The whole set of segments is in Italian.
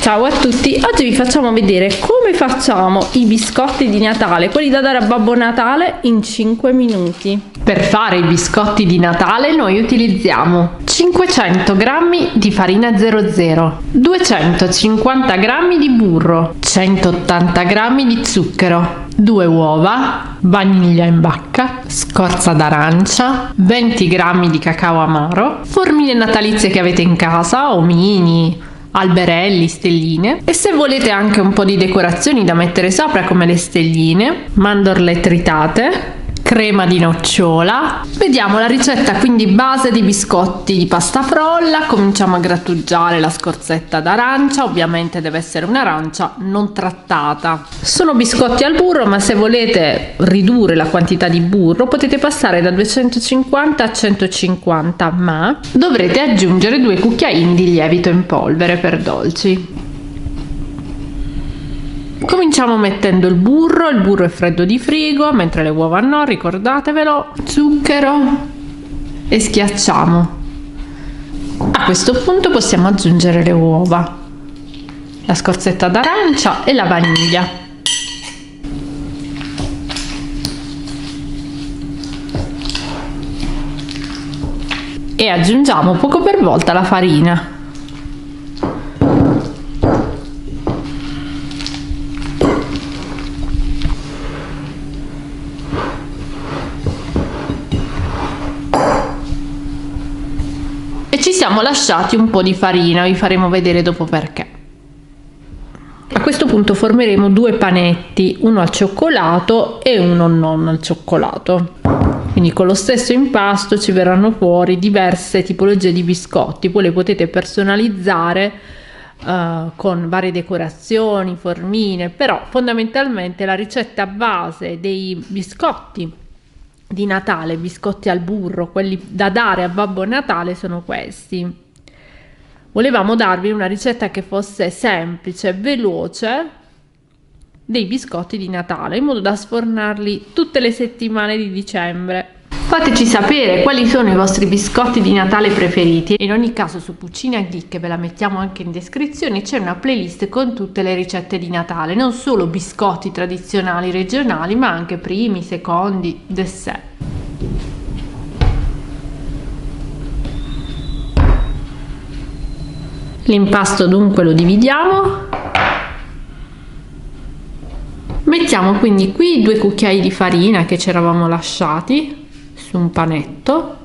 Ciao a tutti, oggi vi facciamo vedere come facciamo i biscotti di Natale, quelli da dare a Babbo Natale in 5 minuti. Per fare i biscotti di Natale noi utilizziamo 500 g di farina 00, 250 g di burro, 180 g di zucchero, 2 uova, vaniglia in bacca, scorza d'arancia, 20 g di cacao amaro, formine natalizie che avete in casa, omini, alberelli, stelline, e se volete anche un po' di decorazioni da mettere sopra come le stelline, mandorle tritate, crema di nocciola. Vediamo la ricetta quindi base di biscotti di pasta frolla. Cominciamo a grattugiare la scorzetta d'arancia, ovviamente deve essere un'arancia non trattata. Sono biscotti al burro, ma se volete ridurre la quantità di burro potete passare da 250 a 150, ma dovrete aggiungere 2 cucchiaini di lievito in polvere per dolci. Cominciamo mettendo il burro è freddo di frigo, mentre le uova no, ricordatevelo, zucchero e schiacciamo. A questo punto possiamo aggiungere le uova, la scorzetta d'arancia e la vaniglia. E aggiungiamo poco per volta la farina. E ci siamo lasciati un po' di farina, vi faremo vedere dopo perché. A questo punto formeremo 2 panetti, uno al cioccolato e uno non al cioccolato. Quindi con lo stesso impasto ci verranno fuori diverse tipologie di biscotti, poi le potete personalizzare con varie decorazioni, formine, però fondamentalmente la ricetta base dei biscotti di Natale, biscotti al burro, quelli da dare a Babbo Natale, sono questi. Volevamo darvi una ricetta che fosse semplice, veloce, dei biscotti di Natale, in modo da sfornarli tutte le settimane di dicembre. Fateci sapere quali sono i vostri biscotti di Natale preferiti. In ogni caso su Cucina Geek, ve la mettiamo anche in descrizione, c'è una playlist con tutte le ricette di Natale, non solo biscotti tradizionali regionali, ma anche primi, secondi, dessert. L'impasto dunque lo dividiamo. Mettiamo quindi qui 2 cucchiai di farina che ci eravamo lasciati su un panetto.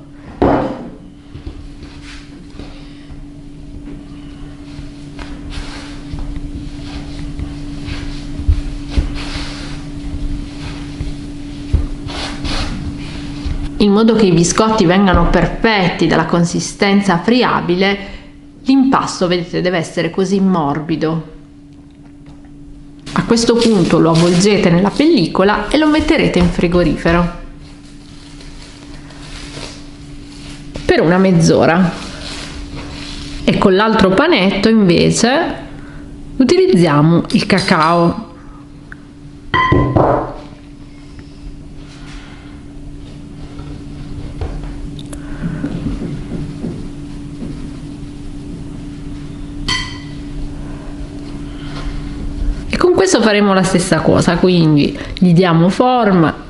In modo che i biscotti vengano perfetti, dalla consistenza friabile, l'impasto, vedete, deve essere così morbido. A questo punto lo avvolgete nella pellicola e lo metterete in frigorifero per una mezz'ora. E con l'altro panetto invece utilizziamo il cacao. Con questo faremo la stessa cosa, quindi gli diamo forma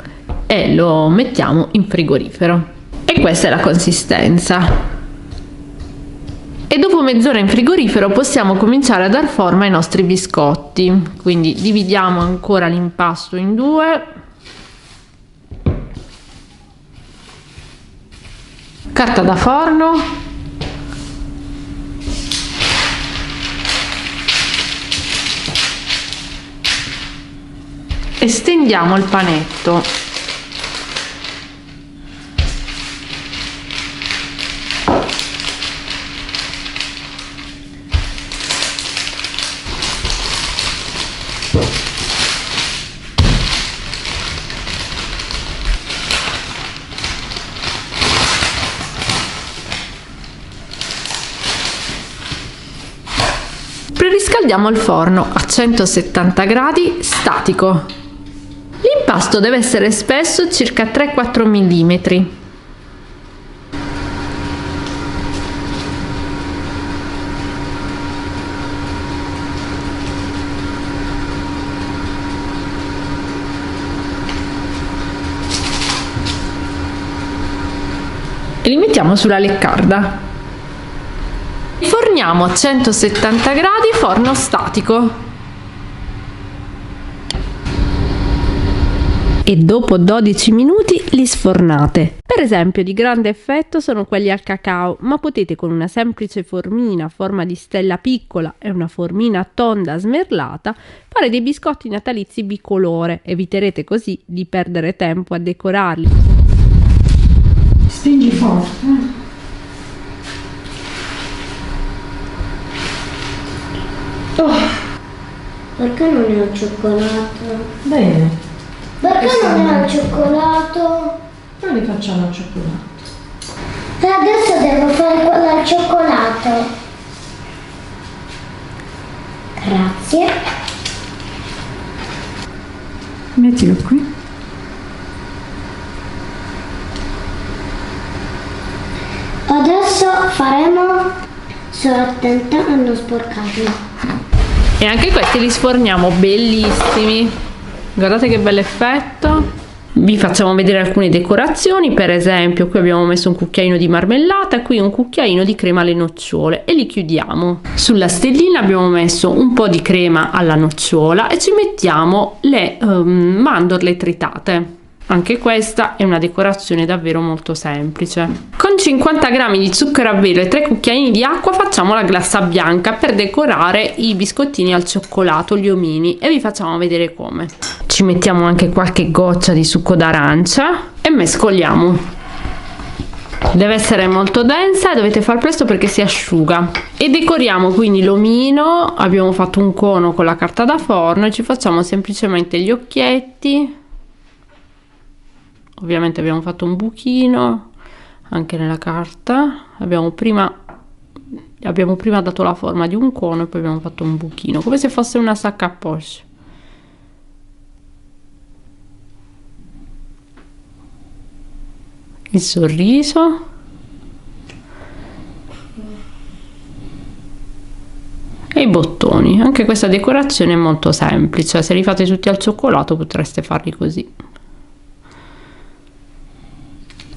e lo mettiamo in frigorifero. E questa è la consistenza. E dopo mezz'ora in frigorifero possiamo cominciare a dar forma ai nostri biscotti. Quindi dividiamo ancora l'impasto in 2. Carta da forno. E stendiamo il panetto. Preriscaldiamo il forno a 170 gradi statico. L'impasto deve essere spesso circa 3-4 mm. e li mettiamo sulla leccarda. Forniamo a 170 gradi, forno statico. E dopo 12 minuti li sfornate. Per esempio, di grande effetto sono quelli al cacao, ma potete con una semplice formina a forma di stella piccola e una formina tonda smerlata fare dei biscotti natalizi bicolore. Eviterete così di perdere tempo a decorarli. Spingi forte. Perché non è al cioccolato? Bene. Perché non è al cioccolato? Noi li facciamo al cioccolato. E adesso devo fare quello al cioccolato. Grazie. Mettilo qui. Adesso faremo, sono attenta a non sporcarli. E anche questi li sforniamo bellissimi. Guardate che bell'effetto. Vi facciamo vedere alcune decorazioni. Per esempio, qui abbiamo messo un cucchiaino di marmellata, qui un cucchiaino di crema alle nocciole e li chiudiamo. Sulla stellina abbiamo messo un po' di crema alla nocciola e ci mettiamo le mandorle tritate. Anche questa è una decorazione davvero molto semplice. Con 50 g di zucchero a velo e 3 cucchiaini di acqua facciamo la glassa bianca per decorare i biscottini al cioccolato, gli omini, e vi facciamo vedere come. Ci mettiamo anche qualche goccia di succo d'arancia e mescoliamo. Deve essere molto densa e dovete far presto perché si asciuga. E decoriamo quindi l'omino. Abbiamo fatto un cono con la carta da forno e ci facciamo semplicemente gli occhietti. Ovviamente abbiamo fatto un buchino anche nella carta. Abbiamo prima dato la forma di un cono e poi abbiamo fatto un buchino, come se fosse una sacca a poche. Il sorriso. E i bottoni. Anche questa decorazione è molto semplice. Se li fate tutti al cioccolato potreste farli così.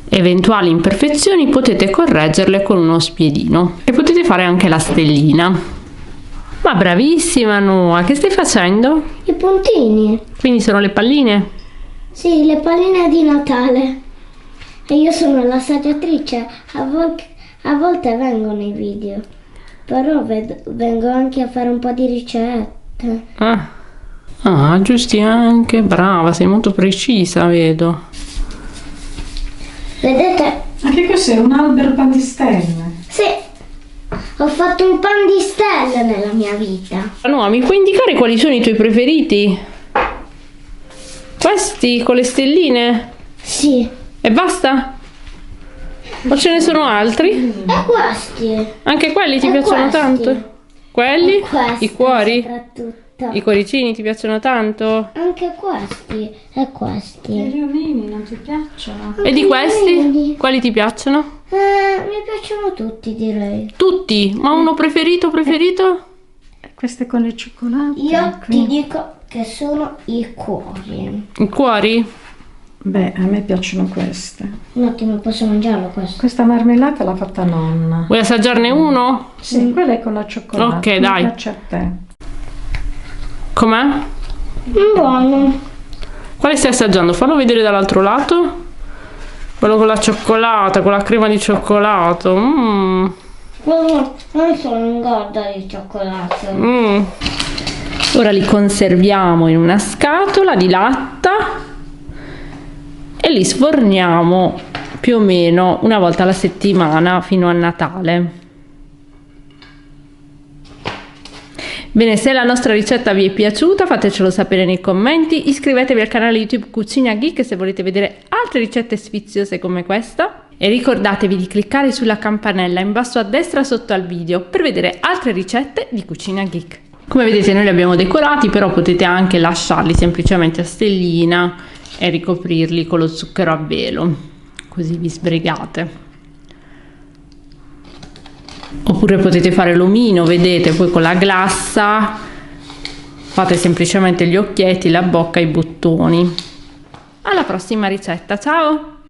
Eventuali imperfezioni potete correggerle con uno spiedino e potete fare anche la stellina. Ma bravissima Noa, che stai facendo? I puntini. Quindi sono le palline? Sì, le palline di Natale. E io sono l'assaggiatrice. A volte vengo nei video, però vengo anche a fare un po' di ricette. Ah, giusti anche. Brava, sei molto precisa, vedo. Vedete? Anche questo è un albero pan di stelle. Sì, ho fatto un pan di stelle nella mia vita. Noa, mi puoi indicare quali sono i tuoi preferiti? Questi con le stelline? Sì. E basta? O ce ne sono altri? E questi? Anche quelli ti E piacciono questi? tanto? Quelli? E questi I cuori? soprattutto. I cuoricini ti piacciono tanto? Anche questi e questi. Gli omini non ti piacciono? E di Anche questi? quelli. Quali ti piacciono? Mi piacciono tutti, direi. Tutti? Ma uno preferito? Queste con il cioccolato. Io qui. ti dico che sono i cuori. I cuori? Beh, a me piacciono queste. Un attimo, posso mangiarlo questo? Questa marmellata l'ha fatta nonna. Vuoi assaggiarne uno? Sì, quella è con la cioccolata. Ok, dai. Mi piace a te. Com'è? Buono. Quale stai assaggiando? Fallo vedere dall'altro lato. Quello con la cioccolata, con la crema di cioccolato. Non sono ingorda di cioccolato. Ora li conserviamo in una scatola di latta e li sforniamo più o meno una volta alla settimana fino a Natale. Bene, se la nostra ricetta vi è piaciuta fatecelo sapere nei commenti, iscrivetevi al canale YouTube Cucina Geek se volete vedere altre ricette sfiziose come questa e ricordatevi di cliccare sulla campanella in basso a destra sotto al video per vedere altre ricette di Cucina Geek. Come vedete noi li abbiamo decorati, però potete anche lasciarli semplicemente a stellina e ricoprirli con lo zucchero a velo, così vi sbrigate. Oppure potete fare l'omino, vedete, poi con la glassa fate semplicemente gli occhietti, la bocca e i bottoni. Alla prossima ricetta, ciao!